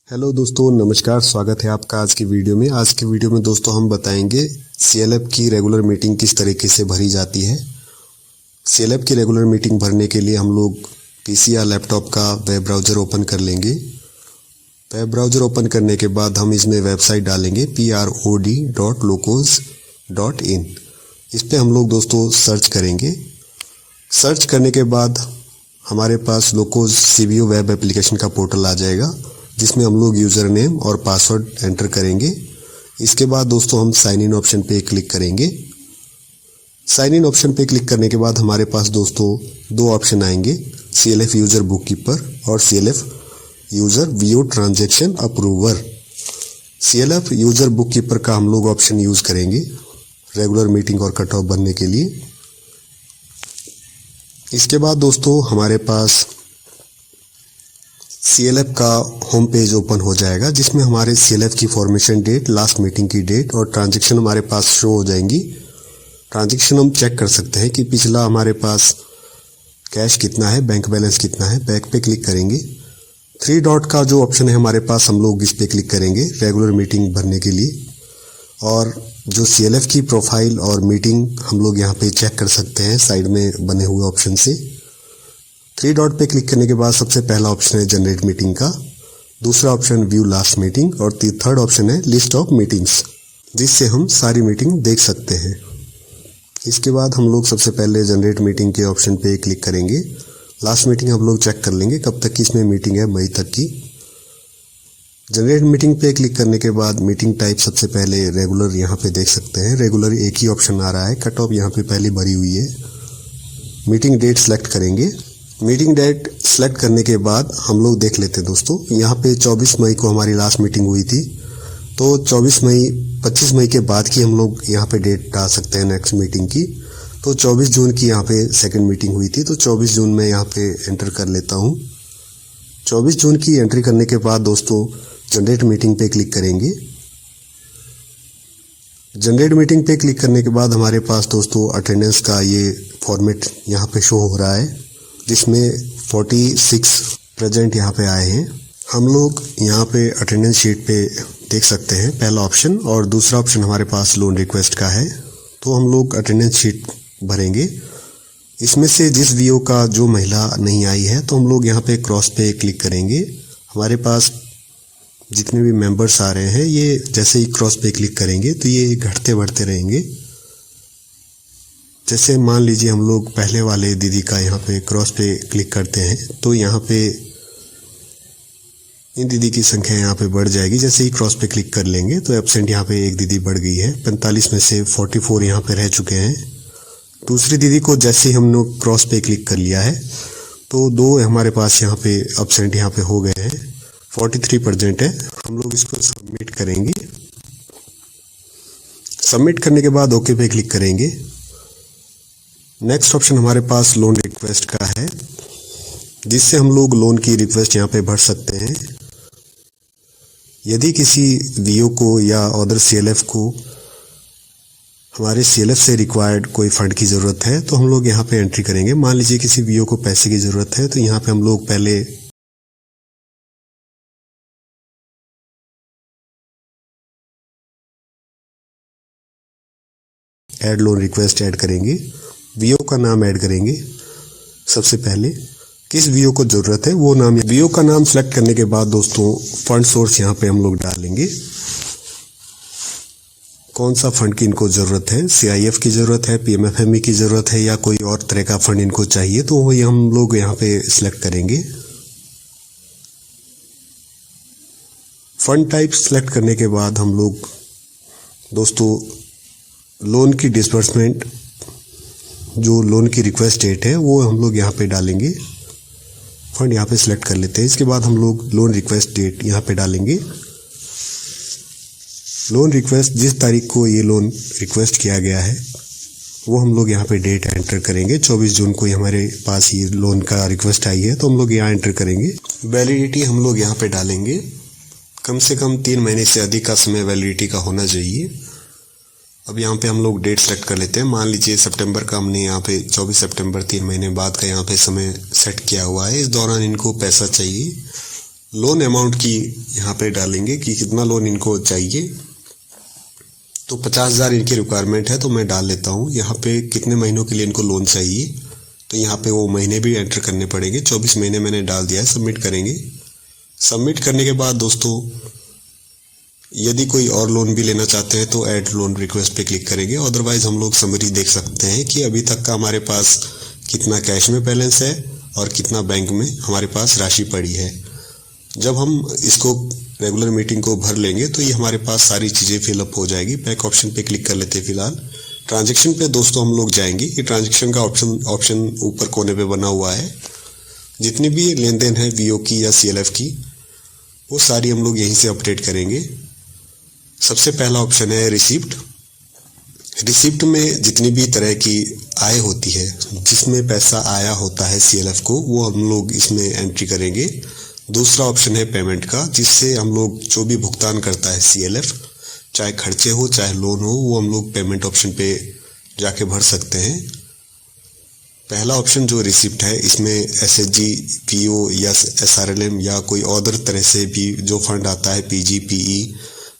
Hello दोस्तों, नमस्कार। स्वागत है आपका आज की वीडियो में। आज की वीडियो में दोस्तों हम बताएंगे सीएलएफ की रेगुलर मीटिंग किस तरीके से भरी जाती है। सीएलएफ की रेगुलर मीटिंग भरने के लिए हम लोग पीसी या लैपटॉप का वेब ब्राउज़र ओपन कर लेंगे। वेब ब्राउज़र ओपन करने के बाद हम इसमें वेबसाइट डालेंगे prod.locos.in। इस पे हम लोग दोस्तों सर्च करेंगे। सर्च करने के बाद हमारे पास लोकोस सीबीओ वेब एप्लीकेशन का पोर्टल आ जाएगा, जिसमें हम लोग यूज़र नेम और पासवर्ड एंटर करेंगे। इसके बाद दोस्तों हम साइन इन ऑप्शन पे क्लिक करेंगे। साइन इन ऑप्शन पे क्लिक करने के बाद हमारे पास दोस्तों दो ऑप्शन आएंगे, सीएलएफ यूज़र बुककीपर और CLF user VO transaction approver. CLF user bookkeeper का हम लोग ऑप्शन यूज़ करेंगे रेगुलर मीटिंग और कट ऑफ भरने के लिए। इसके बाद दोस्तों हमारे पास सीएलएफ का होम पेज ओपन हो जाएगा, जिसमें हमारे सीएलएफ की फॉर्मेशन डेट, लास्ट मीटिंग की डेट और ट्रांजैक्शन हमारे पास शो हो जाएंगी। ट्रांजैक्शन हम चेक कर सकते हैं कि पिछला हमारे पास कैश कितना है, बैंक बैलेंस कितना है। बैक पे क्लिक करेंगे। 3 डॉट का जो ऑप्शन है हमारे पास, हम लोग इस पे क्लिक करेंगे रेगुलर मीटिंग भरने के लिए। और जो सीएलएफ की प्रोफाइल और मीटिंग हम लोग यहाँ पे चेक कर सकते हैं साइड में बने हुए ऑप्शन से। 3 डॉट पे क्लिक करने के बाद सबसे पहला ऑप्शन है जनरेट मीटिंग का, दूसरा ऑप्शन व्यू लास्ट मीटिंग और थर्ड ऑप्शन है लिस्ट ऑफ मीटिंग्स, जिससे हम सारी मीटिंग देख सकते हैं। इसके बाद हम लोग सबसे पहले जनरेट मीटिंग के ऑप्शन पे क्लिक करेंगे। लास्ट मीटिंग हम लोग चेक कर लेंगे कब तक की इसमें मीटिंग है, मई तक की। जनरेट मीटिंग पे क्लिक करने के बाद मीटिंग टाइप सबसे पहले रेगुलर यहाँ पे देख सकते हैं। रेगुलर एक ही ऑप्शन आ रहा है, कट ऑफ यहाँ पे पहले भरी हुई है। मीटिंग डेट सेलेक्ट करेंगे। मीटिंग डेट सेलेक्ट करने के बाद हम लोग देख लेते हैं दोस्तों, यहाँ पे 24 मई को हमारी लास्ट मीटिंग हुई थी, तो 25 मई के बाद की हम लोग यहाँ पे डेट डाल सकते हैं नेक्स्ट मीटिंग की। तो 24 जून की यहाँ पे सेकंड मीटिंग हुई थी, तो 24 जून में यहाँ पे एंटर कर लेता हूँ। 24 जून की एंट्री करने के बाद दोस्तों जनरेट मीटिंग पे क्लिक करेंगे। जनरेट मीटिंग पे क्लिक करने के बाद हमारे पास दोस्तों अटेंडेंस का ये फॉर्मेट यहाँ पे शो हो रहा है, जिसमें 46 प्रेजेंट यहाँ पे आए हैं। हम लोग यहाँ पे अटेंडेंस शीट पे देख सकते हैं पहला ऑप्शन, और दूसरा ऑप्शन हमारे पास लोन रिक्वेस्ट का है। तो हम लोग अटेंडेंस शीट भरेंगे। इसमें से जिस वीओ का जो महिला नहीं आई है, तो हम लोग यहाँ पे क्रॉस पे क्लिक करेंगे। हमारे पास जितने भी मेंबर्स आ रहे हैं, ये जैसे ही क्रॉस पे क्लिक करेंगे तो ये घटते बढ़ते रहेंगे। जैसे मान लीजिए हम लोग पहले वाले दीदी का यहाँ पे क्रॉस पे क्लिक करते हैं, तो यहाँ पे इन दीदी की संख्या यहाँ पे बढ़ जाएगी। जैसे ही क्रॉस पे क्लिक कर लेंगे तो एब्सेंट यहाँ पे एक दीदी बढ़ गई है, 45 में से 44 यहाँ पे रह चुके हैं। दूसरी दीदी को जैसे ही हम लोग क्रॉस पे क्लिक कर लिया है, तो 2 हमारे पास यहाँ पे एब्सेंट यहाँ पे हो गए हैं, 43% है। हम लोग इसको सबमिट करेंगे। सबमिट करने के बाद ओके पे क्लिक करेंगे। नेक्स्ट ऑप्शन हमारे पास लोन रिक्वेस्ट का है, जिससे हम लोग लोन की रिक्वेस्ट यहाँ पे भर सकते हैं। यदि किसी वीओ को या अदर सीएलएफ को हमारे सीएलएफ से रिक्वायर्ड कोई फंड की ज़रूरत है, तो हम लोग यहाँ पे एंट्री करेंगे। मान लीजिए किसी वीओ को पैसे की ज़रूरत है, तो यहाँ पे हम लोग पहले ऐड लोन रिक्वेस्ट ऐड करेंगे। वीओ का नाम ऐड करेंगे। सबसे पहले किस वीओ को ज़रूरत है वो नाम, वीओ का नाम सेलेक्ट करने के बाद दोस्तों फंड सोर्स यहाँ पे हम लोग डालेंगे। कौन सा फंड की इनको ज़रूरत है, सीआईएफ की ज़रूरत है, पीएमएफएमई की ज़रूरत है, या कोई और तरह का फंड इनको चाहिए, तो वही हम लोग यहाँ पे सिलेक्ट करेंगे। फंड टाइप सेलेक्ट करने के बाद हम लोग दोस्तों लोन की डिसबर्समेंट, जो लोन की रिक्वेस्ट डेट है, वो हम लोग यहाँ पे डालेंगे। फंड यहाँ पे सिलेक्ट कर लेते हैं। इसके बाद हम लोग लोन रिक्वेस्ट डेट यहाँ पे डालेंगे। लोन रिक्वेस्ट जिस तारीख को ये लोन रिक्वेस्ट किया गया है, वो हम लोग यहाँ पे डेट एंटर करेंगे। 24 जून को ही हमारे पास ये लोन का रिक्वेस्ट आई है, तो हम लोग यहाँ एंटर करेंगे। वैलिडिटी हम लोग यहाँ पे डालेंगे। कम से कम 3 महीने से अधिक का समय वैलिडिटी का होना चाहिए। अब यहाँ पे हम लोग डेट सेलेक्ट कर लेते हैं। मान लीजिए सितंबर का हमने यहाँ पे 24 सितंबर 3 महीने बाद का यहाँ पे समय सेट किया हुआ है। इस दौरान इनको पैसा चाहिए, लोन अमाउंट की यहाँ पे डालेंगे कि कितना लोन इनको चाहिए। तो 50,000 इनकी रिक्वायरमेंट है, तो मैं डाल लेता हूँ। यहाँ पे कितने महीनों के लिए इनको लोन चाहिए, तो यहाँ पे वो महीने भी एंटर करने पड़ेंगे। 24 महीने मैंने डाल दिया है, सबमिट करेंगे। सबमिट करने के बाद दोस्तों यदि कोई और लोन भी लेना चाहते हैं तो ऐड लोन रिक्वेस्ट पे क्लिक करेंगे। अदरवाइज हम लोग समरी देख सकते हैं कि अभी तक का हमारे पास कितना कैश में बैलेंस है और कितना बैंक में हमारे पास राशि पड़ी है। जब हम इसको रेगुलर मीटिंग को भर लेंगे तो ये हमारे पास सारी चीज़ें फिलअप हो जाएगी। बैक ऑप्शन पे क्लिक कर लेते हैं। फिलहाल ट्रांजैक्शन पे दोस्तों हम लोग जाएंगे। ये ट्रांजैक्शन का ऑप्शन ऊपर कोने पे बना हुआ है। जितनी भी लेन देन है वीओ की या सीएलएफ की, वो सारी हम लोग यहीं से अपडेट करेंगे। सबसे पहला ऑप्शन है रिसिप्ट। रिसिप्ट में जितनी भी तरह की आय होती है, जिसमें पैसा आया होता है सीएलएफ को, वो हम लोग इसमें एंट्री करेंगे। दूसरा ऑप्शन है पेमेंट का, जिससे हम लोग जो भी भुगतान करता है सीएलएफ, चाहे खर्चे हो चाहे लोन हो, वो हम लोग पेमेंट ऑप्शन पे जाके भर सकते हैं। पहला ऑप्शन जो रिसिप्ट है, इसमें एसएचजी, पीओ या एसआरएलएम या कोई अदर तरह से भी जो फंड आता है, पीजी, पीई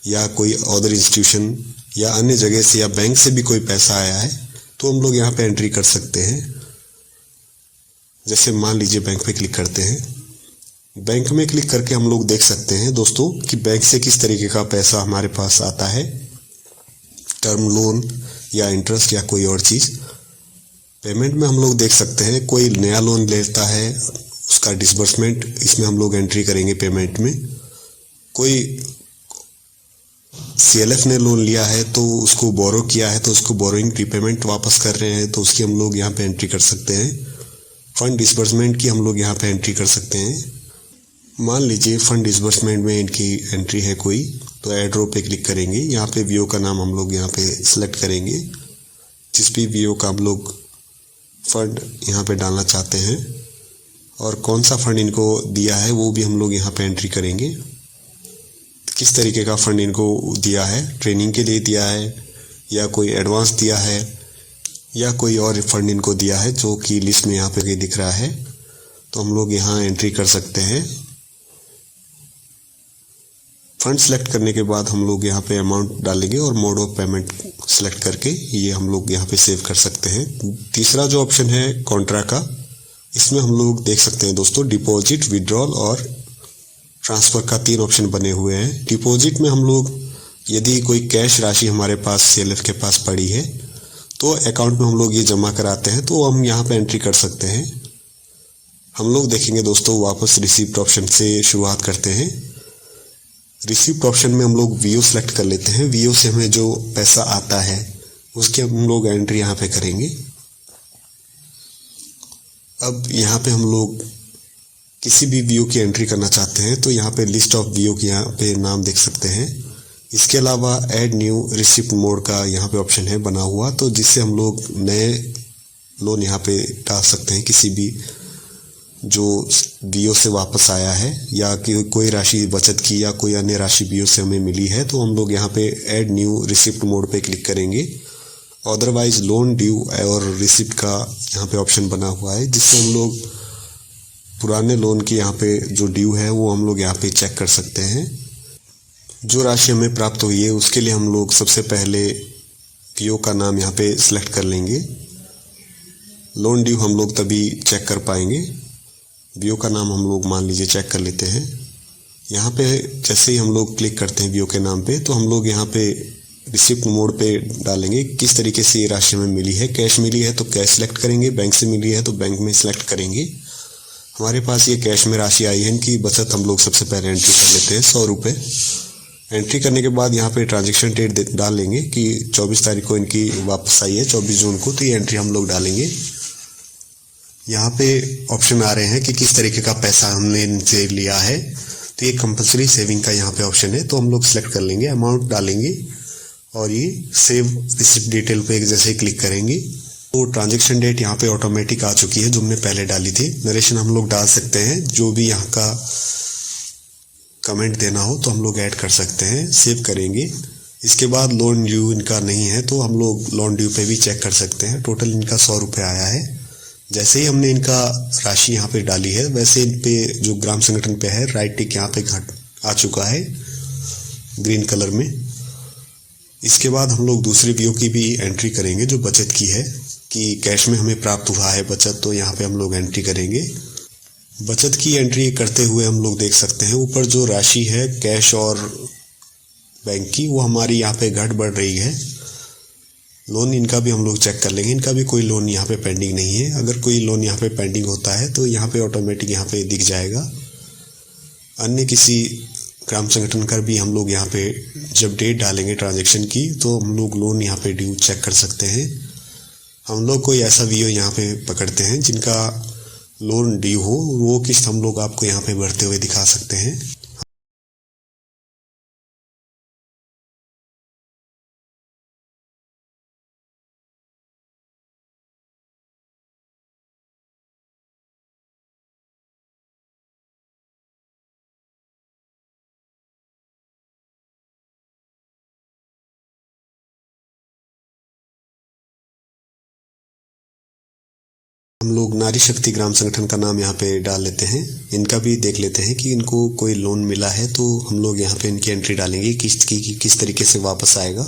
या कोई अदर इंस्टीट्यूशन या अन्य जगह से या बैंक से भी कोई पैसा आया है, तो हम लोग यहाँ पे एंट्री कर सकते हैं। जैसे मान लीजिए बैंक पे क्लिक करते हैं। बैंक में क्लिक करके हम लोग देख सकते हैं दोस्तों कि बैंक से किस तरीके का पैसा हमारे पास आता है, टर्म लोन या इंटरेस्ट या कोई और चीज़। पेमेंट में हम लोग देख सकते हैं कोई नया लोन लेता है, उसका डिसबर्समेंट इसमें हम लोग एंट्री करेंगे पेमेंट में। कोई सीएलएफ ने लोन लिया है तो उसको बोरो किया है, तो उसको बोरोइंग रीपेमेंट वापस कर रहे हैं, तो उसकी हम लोग यहाँ पे एंट्री कर सकते हैं। फंड डिसबर्समेंट की हम लोग यहाँ पे एंट्री कर सकते हैं। मान लीजिए फंड डिसबर्समेंट में इनकी एंट्री है कोई, तो ऐड रो पे क्लिक करेंगे। यहाँ पे वीओ का नाम हम लोग यहाँ पे सिलेक्ट करेंगे, जिस भी वीओ का हम लोग फंड यहाँ पे डालना चाहते हैं, और कौन सा फंड इनको दिया है वो भी हम लोग यहाँ पे एंट्री करेंगे। किस तरीके का फंड इनको दिया है, ट्रेनिंग के लिए दिया है या कोई एडवांस दिया है या कोई और फंड इनको दिया है, जो कि लिस्ट में यहाँ पे दिख रहा है, तो हम लोग यहाँ एंट्री कर सकते हैं। फंड सेलेक्ट करने के बाद हम लोग यहाँ पे अमाउंट डालेंगे और मोड ऑफ पेमेंट सेलेक्ट करके ये हम लोग यहाँ पे सेव कर सकते हैं। तीसरा जो ऑप्शन है कॉन्ट्रा का, इसमें हम लोग देख सकते हैं दोस्तों डिपॉजिट, विड्रॉल और ट्रांसफ़र का 3 ऑप्शन बने हुए हैं। डिपॉजिट में हम लोग यदि कोई कैश राशि हमारे पास सीएलएफ के पास पड़ी है तो अकाउंट में हम लोग ये जमा कराते हैं, तो हम यहाँ पे एंट्री कर सकते हैं। हम लोग देखेंगे दोस्तों वापस रिसिप्ट ऑप्शन से शुरुआत करते हैं। रिसिप्ट ऑप्शन में हम लोग वीओ सेलेक्ट कर लेते हैं। वीओ से हमें जो पैसा आता है उसके हम लोग एंट्री यहाँ पे करेंगे। अब यहाँ पे हम लोग किसी भी वीओ की एंट्री करना चाहते हैं तो यहाँ पे लिस्ट ऑफ वीओ की यहाँ पे नाम देख सकते हैं। इसके अलावा ऐड न्यू रिसिप्ट मोड का यहाँ पे ऑप्शन है बना हुआ, तो जिससे हम लोग नए लोन यहाँ पे डाल सकते हैं। किसी भी जो वीओ से वापस आया है या कि कोई राशि बचत की या कोई अन्य राशि वीओ से हमें मिली है, तो हम लोग यहाँ पे ऐड न्यू रिसिप्ट मोड पे क्लिक करेंगे। अदरवाइज लोन ड्यू और रिसिप्ट का यहाँ पे ऑप्शन बना हुआ है, जिससे हम लोग पुराने लोन की यहाँ पे जो ड्यू है वो हम लोग यहाँ पे चेक कर सकते हैं। जो राशि हमें प्राप्त हुई है उसके लिए हम लोग सबसे पहले वीओ का नाम यहाँ पे सिलेक्ट कर लेंगे। लोन ड्यू हम लोग तभी चेक कर पाएंगे। वीओ का नाम हम लोग मान लीजिए चेक कर लेते हैं। यहाँ पे जैसे ही हम लोग क्लिक करते हैं वीओ के नाम पे, तो हम लोग यहाँ पे रिसिप्ट मोड पे डालेंगे किस तरीके से ये राशि हमें मिली है। कैश मिली है तो कैश सिलेक्ट करेंगे, बैंक से मिली है तो बैंक में सिलेक्ट करेंगे। हमारे पास ये कैश में राशि आई है, इनकी बचत हम लोग सबसे पहले एंट्री कर लेते हैं 100 रुपये। एंट्री करने के बाद यहाँ पे ट्रांजैक्शन डेट डाल लेंगे कि 24 तारीख को इनकी वापस आई है, 24 जून को, तो ये एंट्री हम लोग डालेंगे। यहाँ पे ऑप्शन आ रहे हैं कि किस तरीके का पैसा हमने इनसे लिया है, तो ये कंपलसरी सेविंग का यहाँ पे ऑप्शन है, तो हम लोग सेलेक्ट कर लेंगे, अमाउंट डालेंगे और ये सेव रिसिप्ट डिटेल पे जैसे क्लिक करेंगे तो ट्रांजैक्शन डेट यहाँ पे ऑटोमेटिक आ चुकी है जो हमने पहले डाली थी। नरेशन हम लोग डाल सकते हैं, जो भी यहाँ का कमेंट देना हो तो हम लोग ऐड कर सकते हैं। सेव करेंगे। इसके बाद लोन ड्यू इनका नहीं है तो हम लोग लोन ड्यू पे भी चेक कर सकते हैं। टोटल इनका 100 रुपये आया है। जैसे ही हमने इनका राशि यहाँ पे डाली है वैसे इन पे जो ग्राम संगठन पे है राइट टिक यहाँ पे आ चुका है ग्रीन कलर में। इसके बाद हम लोग दूसरी व्यू की भी एंट्री करेंगे जो बचत की है कि कैश में हमें प्राप्त हुआ है बचत, तो यहाँ पे हम लोग एंट्री करेंगे। बचत की एंट्री करते हुए हम लोग देख सकते हैं ऊपर जो राशि है कैश और बैंक की वो हमारी यहाँ पे घट बढ़ रही है। लोन इनका भी हम लोग चेक कर लेंगे, इनका भी कोई लोन यहाँ पे पेंडिंग नहीं है। अगर कोई लोन यहाँ पे पेंडिंग होता है तो यहाँ पे ऑटोमेटिक यहाँ पे दिख जाएगा। अन्य किसी ग्राम संगठन का भी हम लोग यहाँ पे जब डेट डालेंगे ट्रांजैक्शन की तो हम लोग लोन यहाँ पे ड्यू चेक कर सकते हैं। हम लोग कोई ऐसा वीओ यहाँ पे पकड़ते हैं जिनका लोन ड्यू हो, वो किस्त हम लोग आपको यहाँ पे भरते हुए दिखा सकते हैं। हम लोग नारी शक्ति ग्राम संगठन का नाम यहाँ पे डाल लेते हैं। इनका भी देख लेते हैं कि इनको कोई लोन मिला है, तो हम लोग यहाँ पे इनकी एंट्री डालेंगे किस्त की कि किस तरीके से वापस आएगा।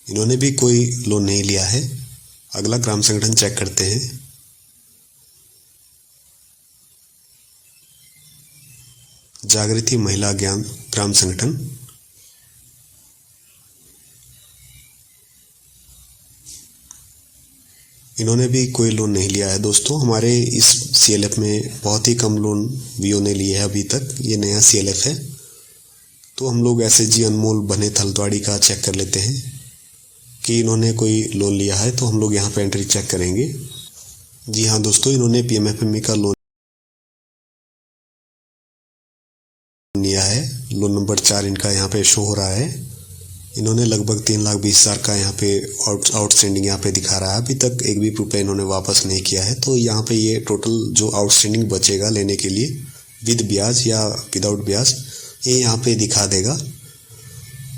इन्होंने भी कोई लोन नहीं लिया है। अगला ग्राम संगठन चेक करते हैं। जागृति महिला ज्ञान ग्राम संगठन। इन्होंने भी कोई लोन नहीं लिया है। दोस्तों हमारे इस सीएलएफ में बहुत ही कम लोन वीओ ने लिए है अभी तक, ये नया सीएलएफ है। तो हम लोग एसएचजी अनमोल बने थलद्वाड़ी का चेक कर लेते हैं कि इन्होंने कोई लोन लिया है, तो हम लोग यहाँ पे एंट्री चेक करेंगे। जी हाँ दोस्तों, इन्होंने पीएमएफएमई का लोन लिया है। लोन नंबर 4 इनका यहाँ पे शो हो रहा है। इन्होंने लगभग 3,20,000 का यहाँ पे आउटस्टैंडिंग यहाँ पे दिखा रहा है। अभी तक एक भी रुपये इन्होंने वापस नहीं किया है। तो यहाँ पे ये टोटल जो आउटस्टैंडिंग बचेगा लेने के लिए विद ब्याज या विदाउट ब्याज, ये यहाँ पे दिखा देगा।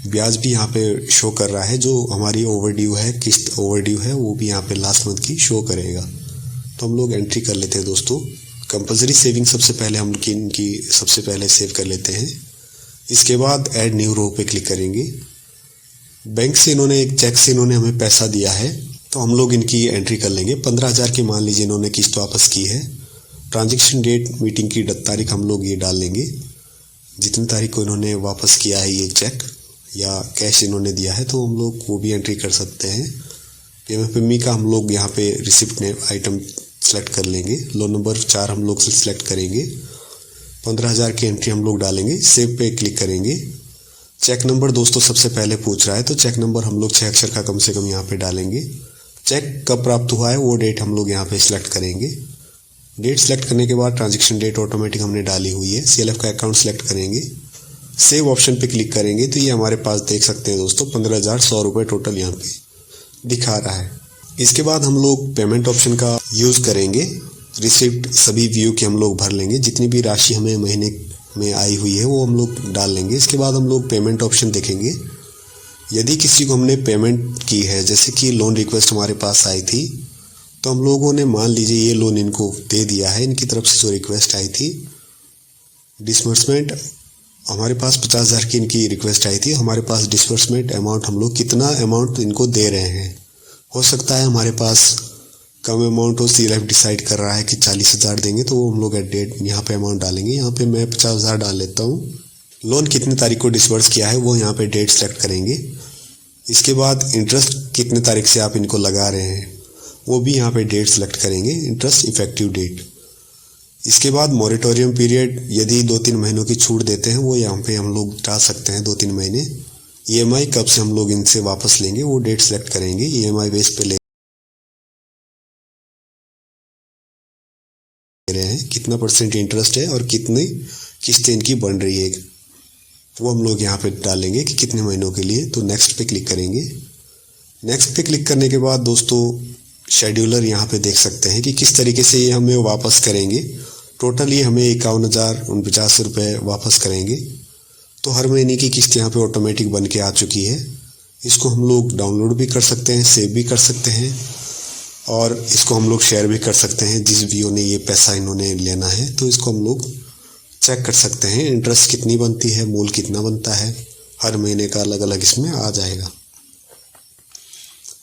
ब्याज भी यहाँ पे शो कर रहा है। जो हमारी ओवरड्यू है, किस्त ओवरड्यू है, वो भी यहाँ पे लास्ट मंथ की शो करेगा। तो हम लोग एंट्री कर लेते हैं दोस्तों। कंपल्सरी सेविंग सबसे पहले हम इनकी सबसे पहले सेव कर लेते हैं। इसके बाद ऐड न्यू रो पे क्लिक करेंगे। बैंक से इन्होंने एक चेक से इन्होंने हमें पैसा दिया है, तो हम लोग इनकी एंट्री कर लेंगे। 15,000 की मान लीजिए इन्होंने किस्त वापस की है। ट्रांजैक्शन डेट मीटिंग की तारीख हम लोग ये डाल लेंगे, जितनी तारीख को इन्होंने वापस किया है ये चेक या कैश इन्होंने दिया है, तो हम लोग वो भी एंट्री कर सकते हैं। पीएमएफएमई का हम लोग यहाँ पे रिसिप्ट ने आइटम सेलेक्ट कर लेंगे। लोन नंबर 4 हम लोग सेलेक्ट करेंगे। 15,000 की एंट्री हम लोग डालेंगे। सेव पे क्लिक करेंगे। चेक नंबर दोस्तों सबसे पहले पूछ रहा है, तो चेक नंबर हम लोग 6 अक्षर का कम से कम यहाँ पे डालेंगे। चेक कब प्राप्त हुआ है वो डेट हम लोग यहाँ पे सिलेक्ट करेंगे। डेट सिलेक्ट करने के बाद ट्रांजैक्शन डेट ऑटोमेटिक हमने डाली हुई है। सीएलएफ का अकाउंट सिलेक्ट करेंगे। सेव ऑप्शन पे क्लिक करेंगे तो ये हमारे पास देख सकते हैं दोस्तों 15,100 रुपये टोटल यहाँ पे दिखा रहा है। इसके बाद हम लोग पेमेंट ऑप्शन का यूज़ करेंगे। रिसिप्ट सभी व्यू के हम लोग भर लेंगे। जितनी भी राशि हमें महीने में आई हुई है वो हम लोग डाल लेंगे। इसके बाद हम लोग पेमेंट ऑप्शन देखेंगे। यदि किसी को हमने पेमेंट की है, जैसे कि लोन रिक्वेस्ट हमारे पास आई थी, तो हम लोगों ने मान लीजिए ये लोन इनको दे दिया है। इनकी तरफ से जो रिक्वेस्ट आई थी डिसबर्समेंट, हमारे पास 50,000 की इनकी रिक्वेस्ट आई थी। हमारे पास डिसबर्समेंट अमाउंट हम लोग कितना अमाउंट इनको दे रहे हैं। हो सकता है हमारे पास कम अमाउंट हो, सीएलएफ डिसाइड कर रहा है कि 40,000 देंगे, तो वो हम लोग एट डेट यहाँ पे अमाउंट डालेंगे। यहाँ पे मैं 50,000 डाल लेता हूँ। लोन कितने तारीख को डिसबर्स किया है वो यहाँ पे डेट सेलेक्ट करेंगे। इसके बाद इंटरेस्ट कितने तारीख से आप इनको लगा रहे हैं वो भी यहाँ पे डेट सेलेक्ट करेंगे, इंटरेस्ट इफेक्टिव डेट। इसके बाद मॉरेटोरियम पीरियड, यदि 2-3 महीनों की छूट देते हैं वो यहाँ पे हम लोग डाल सकते हैं 2-3 महीने। ईएमआई कब से हम लोग इनसे वापस लेंगे वो डेट सेलेक्ट करेंगे। ईएमआई बेस पे ले रहे हैं, कितना परसेंट इंटरेस्ट है और कितनी किस्तें इनकी बन रही है वो हम लोग यहाँ पे डालेंगे कि कितने महीनों के लिए। तो नेक्स्ट पे क्लिक करेंगे। नेक्स्ट पे क्लिक करने के बाद दोस्तों शेड्यूलर यहाँ पे देख सकते हैं कि किस तरीके से ये हमें वापस करेंगे। टोटल ये हमें 51,049 रुपये वापस करेंगे। तो हर महीने की किस्त यहाँ पे ऑटोमेटिक बन के आ चुकी है। इसको हम लोग डाउनलोड भी कर सकते हैं, सेव भी कर सकते हैं। और इसको हम लोग शेयर भी कर सकते हैं जिस वीओ ने ये पैसा इन्होंने लेना है। तो इसको हम लोग चेक कर सकते हैं इंटरेस्ट कितनी बनती है, मूल कितना बनता है, हर महीने का अलग अलग इसमें आ जाएगा।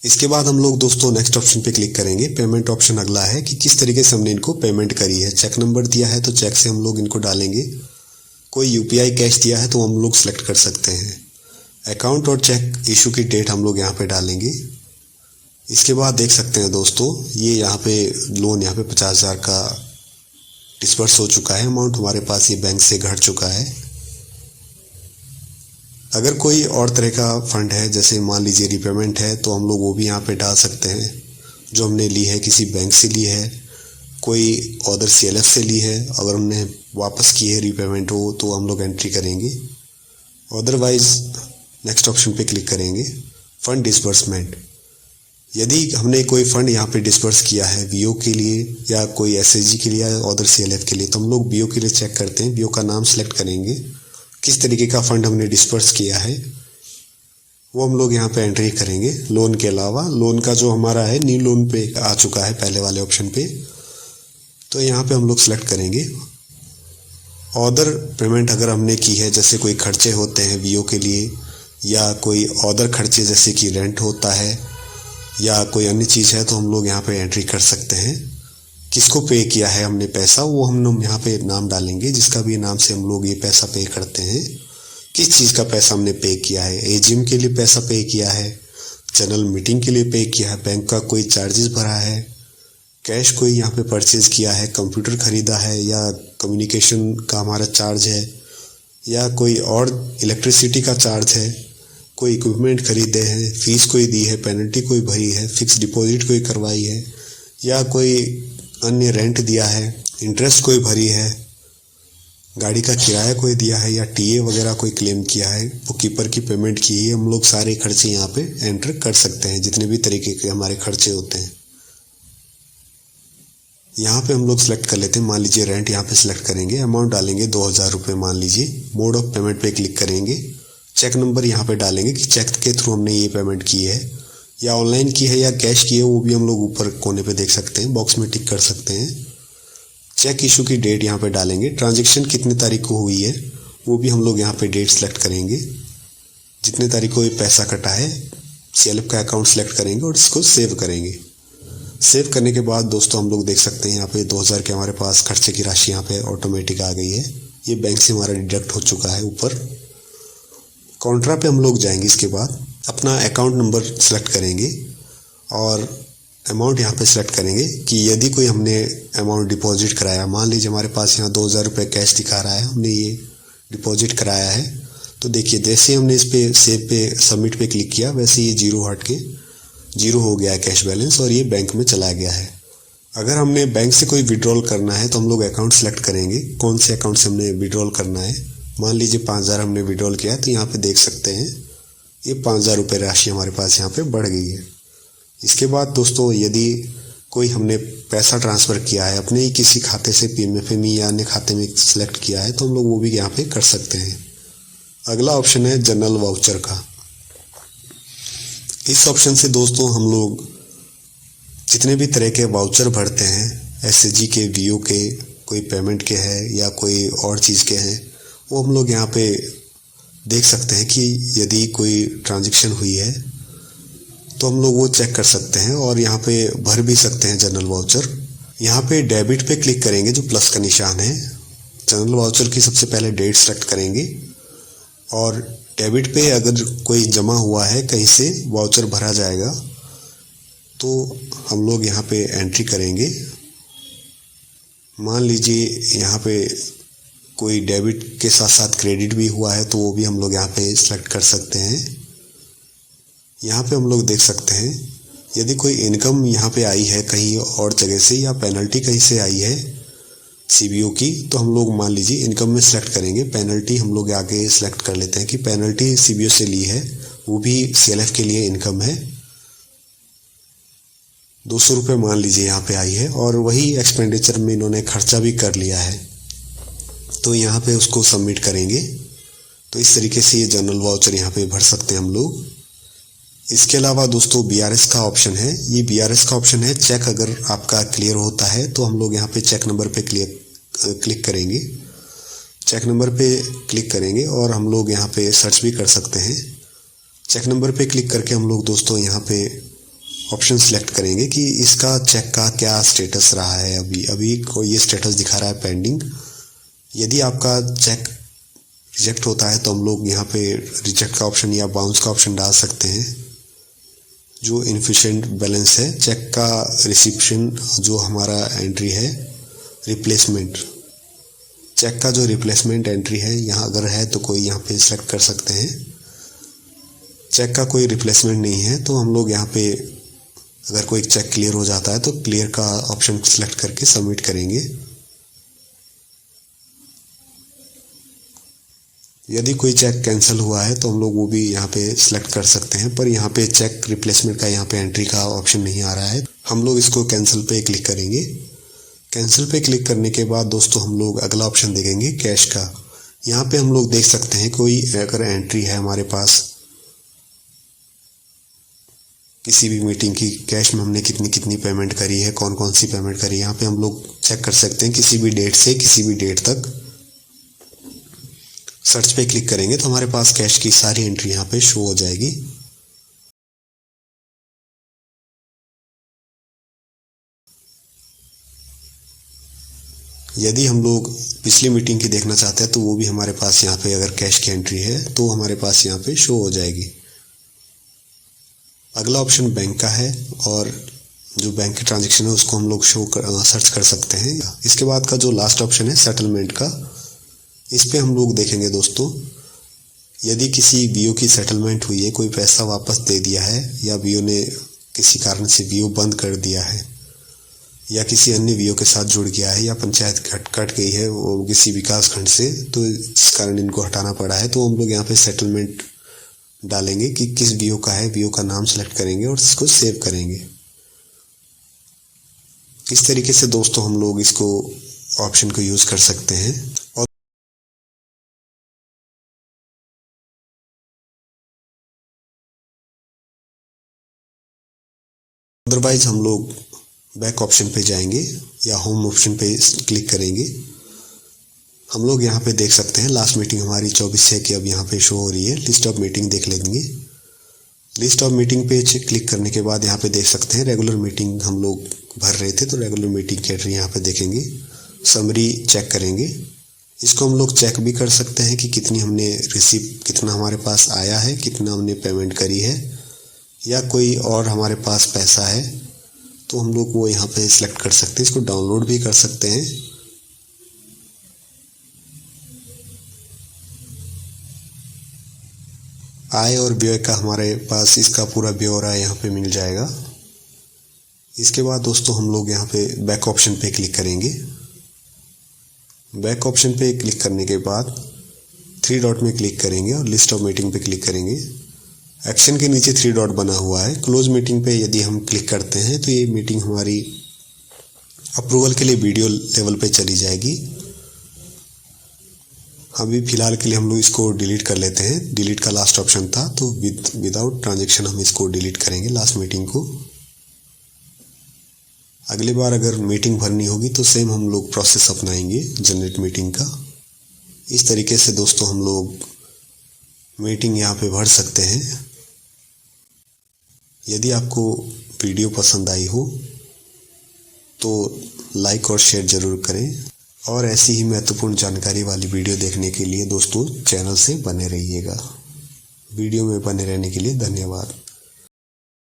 इसके बाद हम लोग दोस्तों नेक्स्ट ऑप्शन पे क्लिक करेंगे। पेमेंट ऑप्शन अगला है कि किस तरीके से हमने इनको पेमेंट करी है। चेक नंबर दिया है तो चेक से हम लोग इनको डालेंगे, कोई यूपीआई कैश दिया है तो हम लोग सेलेक्ट कर सकते हैं। अकाउंट और चेक इशू की डेट हम लोग यहाँ पे डालेंगे। इसके बाद देख सकते हैं दोस्तों ये यहाँ पे लोन यहाँ पे 50,000 का डिस्पर्स हो चुका है, अमाउंट हमारे पास ये बैंक से घट चुका है। अगर कोई और तरह का फंड है, जैसे मान लीजिए रीपेमेंट है, तो हम लोग वो भी यहाँ पे डाल सकते हैं। जो हमने ली है किसी बैंक से ली है, कोई अदर सीएलएफ से ली है, अगर हमने वापस की है रीपेमेंट हो तो हम लोग एंट्री करेंगे। अदरवाइज नेक्स्ट ऑप्शन पे क्लिक करेंगे, फंड डिस्बर्समेंट। यदि हमने कोई फंड यहाँ पे डिस्पर्स किया है वीओ के लिए या कोई एसएचजी के लिए या अदर सीएलएफ के लिए, तो हम लोग वीओ के लिए चेक करते हैं। वीओ का नाम सेलेक्ट करेंगे, किस तरीके का फंड हमने डिस्पर्स किया है वो हम लोग यहाँ पे एंट्री करेंगे। लोन के अलावा लोन का जो हमारा है न्यू लोन पे आ चुका है पहले वाले ऑप्शन पे, तो यहाँ पे हम लोग सेलेक्ट करेंगे। अदर पेमेंट अगर हमने की है, जैसे कोई खर्चे होते हैं वीओ के लिए या कोई अदर खर्चे जैसे कि रेंट होता है या कोई अन्य चीज़ है, तो हम लोग यहाँ पे एंट्री कर सकते हैं। किसको पे किया है हमने पैसा, वो हम लोग यहाँ पे नाम डालेंगे, जिसका भी नाम से हम लोग ये पैसा पे करते हैं। किस चीज़ का पैसा हमने पे किया है, एजीएम के लिए पैसा पे किया है, जनरल मीटिंग के लिए पे किया है, बैंक का कोई चार्जेस भरा है, कैश कोई यहाँ पे परचेज किया है, कंप्यूटर खरीदा है या कम्युनिकेशन का हमारा चार्ज है या कोई और इलेक्ट्रिसिटी का चार्ज है, कोई इक्विपमेंट खरीदे हैं, फीस कोई दी है, पेनल्टी कोई भरी है, फिक्स डिपॉजिट कोई करवाई है या कोई अन्य रेंट दिया है, इंटरेस्ट कोई भरी है, गाड़ी का किराया कोई दिया है या टीए वगैरह कोई क्लेम किया है, बुककीपर की पेमेंट की है, हम लोग सारे खर्चे यहाँ पे एंटर कर सकते हैं, जितने भी तरीके के हमारे खर्चे होते हैं। यहाँ पे हम लोग सेलेक्ट कर लेते हैं, मान लीजिए रेंट यहाँ पे सिलेक्ट करेंगे, अमाउंट डालेंगे 2,000 रुपये मान लीजिए। मोड ऑफ पेमेंट पे क्लिक करेंगे, चेक नंबर यहाँ पे डालेंगे कि चेक के थ्रू हमने ये पेमेंट की है या ऑनलाइन की है या कैश की है, वो भी हम लोग ऊपर कोने पे देख सकते हैं, बॉक्स में टिक कर सकते हैं। चेक इशू की डेट यहाँ पे डालेंगे, ट्रांजैक्शन कितने तारीख को हुई है वो भी हम लोग यहाँ पे डेट सेलेक्ट करेंगे, जितने तारीख को ये पैसा कटा है सीएलएफ का अकाउंट सेलेक्ट करेंगे और इसको सेव करेंगे। सेव करने के बाद दोस्तों हम लोग देख सकते हैं यहाँ पे 2,000 के हमारे पास खर्चे की राशि यहाँ पे ऑटोमेटिक आ गई है, ये बैंक से हमारा डिडक्ट हो चुका है। ऊपर कॉन्ट्रा पे हम लोग जाएंगे, इसके बाद अपना अकाउंट नंबर सेलेक्ट करेंगे और अमाउंट यहाँ पे सेलेक्ट करेंगे कि यदि कोई हमने अमाउंट डिपॉजिट कराया, मान लीजिए हमारे पास यहाँ 2,000 रुपये कैश दिखा रहा है, हमने ये डिपॉजिट कराया है, तो देखिए जैसे हमने इस पे सेव पे सबमिट पे क्लिक किया वैसे ये जीरो हट के जीरो हो गया है कैश बैलेंस और ये बैंक में चला गया है। अगर हमने बैंक से कोई विड्रॉल करना है तो हम लोग अकाउंट सेलेक्ट करेंगे, कौन से अकाउंट से हमने विड्रॉल करना है। मान लीजिए 5,000 हमने विड्रॉल किया, तो यहाँ पे देख सकते हैं ये 5,000 रुपये राशि हमारे पास यहाँ पे बढ़ गई है। इसके बाद दोस्तों यदि कोई हमने पैसा ट्रांसफ़र किया है अपने ही किसी खाते से पीएमएफएमई या अन्य खाते में सेलेक्ट किया है, तो हम लोग वो भी यहाँ पे कर सकते हैं। अगला ऑप्शन है जनरल वाउचर का। इस ऑप्शन से दोस्तों हम लोग जितने भी तरह के वाउचर भरते हैं, एसएचजी के, वीओ के, कोई पेमेंट के हैं या कोई और चीज़ के हैं, वो हम लोग यहाँ पे देख सकते हैं कि यदि कोई ट्रांजैक्शन हुई है तो हम लोग वो चेक कर सकते हैं और यहाँ पे भर भी सकते हैं जनरल वाउचर। यहाँ पे डेबिट पे क्लिक करेंगे जो प्लस का निशान है, जनरल वाउचर की सबसे पहले डेट सेलेक्ट करेंगे और डेबिट पे अगर कोई जमा हुआ है कहीं से वाउचर भरा जाएगा तो हम लोग यहाँ पे एंट्री करेंगे। मान लीजिए यहाँ पे कोई डेबिट के साथ साथ क्रेडिट भी हुआ है तो वो भी हम लोग यहाँ पे सेलेक्ट कर सकते हैं। यहाँ पे हम लोग देख सकते हैं यदि कोई इनकम यहाँ पे आई है कहीं और जगह से या पेनल्टी कहीं से आई है सीबीओ की, तो हम लोग मान लीजिए इनकम में सेलेक्ट करेंगे, पेनल्टी हम लोग आगे सेलेक्ट कर लेते हैं कि पेनल्टी सीबीओ से ली है, वो भी सीएलएफ के लिए इनकम है, 200 रुपये मान लीजिए यहाँ पे आई है और वही एक्सपेंडिचर में इन्होंने खर्चा भी कर लिया है, तो यहाँ पे उसको सबमिट करेंगे। तो इस तरीके से ये जनरल वाउचर यहाँ पे भर सकते हैं हम लोग। इसके अलावा दोस्तों BRS का ऑप्शन है। ये BRS का ऑप्शन है, चेक अगर आपका क्लियर होता है तो हम लोग यहाँ पे चेक नंबर पे क्लिक करेंगे। चेक नंबर पे क्लिक करेंगे और हम लोग यहाँ पे सर्च भी कर सकते हैं। चेक नंबर पे क्लिक करके हम लोग दोस्तों यहाँ पे ऑप्शन सेलेक्ट करेंगे कि इसका चेक का क्या स्टेटस रहा है। अभी कोई ये स्टेटस दिखा रहा है पेंडिंग। यदि आपका चेक रिजेक्ट होता है तो हम लोग यहाँ पे रिजेक्ट का ऑप्शन या बाउंस का ऑप्शन डाल सकते हैं। जो इनफिशिएंट बैलेंस है, चेक का रिसिप्शन जो हमारा एंट्री है, रिप्लेसमेंट, चेक का जो रिप्लेसमेंट एंट्री है यहाँ अगर है तो कोई यहाँ पे सेलेक्ट कर सकते हैं। चेक का कोई रिप्लेसमेंट नहीं है तो हम लोग यहाँ पे अगर कोई चेक क्लियर हो जाता है तो क्लियर का ऑप्शन सेलेक्ट करके सबमिट करेंगे। यदि कोई चेक कैंसिल हुआ है तो हम लोग वो भी यहाँ पे सिलेक्ट कर सकते हैं, पर यहाँ पे चेक रिप्लेसमेंट का यहाँ पे एंट्री का ऑप्शन नहीं आ रहा है। हम लोग इसको कैंसिल पे क्लिक करेंगे। कैंसिल पे क्लिक करने के बाद दोस्तों हम लोग अगला ऑप्शन देखेंगे कैश का। यहाँ पे हम लोग देख सकते हैं कोई अगर एंट्री है हमारे पास किसी भी मीटिंग की, कैश में हमने कितनी कितनी पेमेंट करी है, कौन कौन सी पेमेंट करी है, यहाँ पे हम लोग चेक कर सकते हैं। किसी भी डेट से किसी भी डेट तक सर्च पे क्लिक करेंगे तो हमारे पास कैश की सारी एंट्री यहाँ पे शो हो जाएगी। यदि हम लोग पिछली मीटिंग की देखना चाहते हैं तो वो भी हमारे पास यहाँ पे अगर कैश की एंट्री है तो हमारे पास यहाँ पे शो हो जाएगी। अगला ऑप्शन बैंक का है और जो बैंक की ट्रांजैक्शन है उसको हम लोग सर्च कर सकते हैं। इसके बाद का जो लास्ट ऑप्शन है सेटलमेंट का, इस पे हम लोग देखेंगे दोस्तों। यदि किसी बीओ की सेटलमेंट हुई है, कोई पैसा वापस दे दिया है या बीओ ने किसी कारण से बीओ बंद कर दिया है या किसी अन्य बीओ के साथ जुड़ गया है या पंचायत कट गई है वो किसी विकास खंड से, तो इस कारण इनको हटाना पड़ा है, तो हम लोग यहाँ पे सेटलमेंट डालेंगे कि किस बीओ का है, बीओ का नाम सेलेक्ट करेंगे और इसको सेव करेंगे। इस तरीके से दोस्तों हम लोग इसको ऑप्शन को यूज कर सकते हैं। और अदरवाइज हम लोग बैक ऑप्शन पे जाएंगे या होम ऑप्शन पे क्लिक करेंगे। हम लोग यहाँ पे देख सकते हैं लास्ट मीटिंग हमारी 24 है कि अब यहाँ पे शो हो रही है। लिस्ट ऑफ मीटिंग देख लेंगे। लिस्ट ऑफ मीटिंग पे क्लिक करने के बाद यहाँ पे देख सकते हैं रेगुलर मीटिंग हम लोग भर रहे थे तो रेगुलर मीटिंग की एंट्री यहाँ पे देखेंगे। समरी चेक करेंगे। इसको हम लोग चेक भी कर सकते हैं कि कितनी हमने कितना हमारे पास आया है, कितना हमने पेमेंट करी है या कोई और हमारे पास पैसा है तो हम लोग वो यहाँ पे सिलेक्ट कर सकते हैं। इसको डाउनलोड भी कर सकते हैं। आय और व्यय का हमारे पास इसका पूरा ब्यौरा यहाँ पे मिल जाएगा। इसके बाद दोस्तों हम लोग यहाँ पे बैक ऑप्शन पे क्लिक करेंगे। बैक ऑप्शन पे क्लिक करने के बाद 3 डॉट में क्लिक करेंगे और लिस्ट ऑफ मीटिंग पे क्लिक करेंगे। एक्शन के नीचे 3 डॉट बना हुआ है। क्लोज मीटिंग पे यदि हम क्लिक करते हैं तो ये मीटिंग हमारी अप्रूवल के लिए वीडियो लेवल पे चली जाएगी। अभी फिलहाल के लिए हम लोग इसको डिलीट कर लेते हैं। डिलीट का लास्ट ऑप्शन था तो विदाउट ट्रांजैक्शन हम इसको डिलीट करेंगे लास्ट मीटिंग को। अगली बार अगर मीटिंग भरनी होगी तो सेम हम लोग प्रोसेस अपनाएंगे जनरेट मीटिंग का। इस तरीके से दोस्तों हम लोग मीटिंग यहाँ पे भर सकते हैं। यदि आपको वीडियो पसंद आई हो तो लाइक और शेयर जरूर करें और ऐसी ही महत्वपूर्ण जानकारी वाली वीडियो देखने के लिए दोस्तों चैनल से बने रहिएगा। वीडियो में बने रहने के लिए धन्यवाद।